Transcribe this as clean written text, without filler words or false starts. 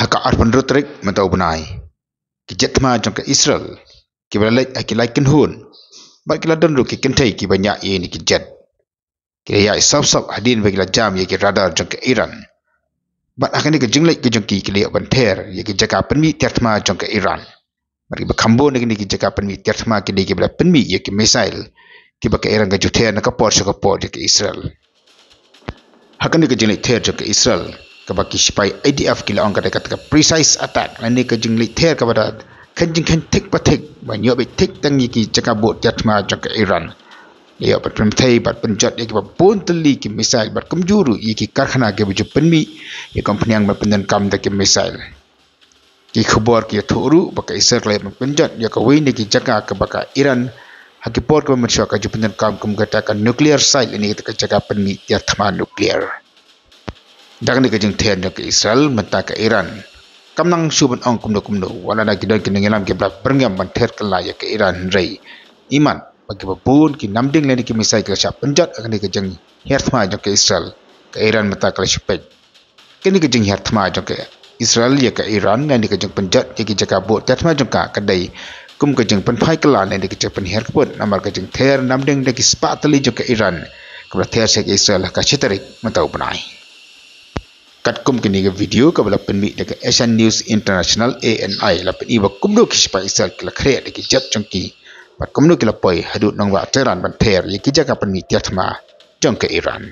haka arpun rotrik matau benai ki Thma jong ke Israel ki balai ki laikin hun ba ki ladon ru ki kentai ki banyak ye ni ki jet ki ya sab hadin bagi la jam ye ki radar jong ke Iran ba akan ki jinglai ki jong ki le ban ther ye ki Jaka Pynmih Thma jong ke Iran bagi ba kambo ni ki Jaka Pynmih Thma ki le ki bala Pynmih ye ki missile ki ba ke Iran ga juther na ka por ye ki Israel hakan ki jinglai ther jong ke Israel kabaki sipai IDF kila ong kata kata precise attack ani ka jingli ther ka bada kanjing kan tik patik banyo be tik tang ki Jaka bot Thma jong ke Iran ya pat thai pat Pynjot ki ba pun teli ki missile bat kumjuru ki karkhana ke buju Pynmih ye company ang mapendan kam da ki missile ki khabar ki thuru baka Israel le Pynjot ya ka wei ni ki Jaka ka baka Iran hakipor ka mansha ka jupendan kam kum kata ka nuclear site ini ka Jaka Pynmih Thma nuclear dagan ka jing ther ke Israel menta ke Iran kamnang suban ong kumno wala na gidan kin ngelam ke blak berngam ban ther ke la ya ke Iran rei iman bagi babun ki namding le ki misai ke Shah Pynjot akan ke jing Thma jong ke Israel ke Iran menta ke spek kini ke jing Thma jong ke Israel ya ke Iran ngani ke jing Pynjot ya ki Jaka bot Thma jong ka kadai kum ke jing pen phai ke la ne ke pen her pun namar ke jing ther namding de ki spatali jong ke Iran ke ther se ke Israel ka chitarik matau banai katkum kini ke video ka bala Pynmih de Asian News International ANI la pen iba kumno kispa Israel kila khre de ki jet chongki pat kumno kila poi hadut nang wa teran ban ther ye ki Jaka Pynmih Thma jong ke Iran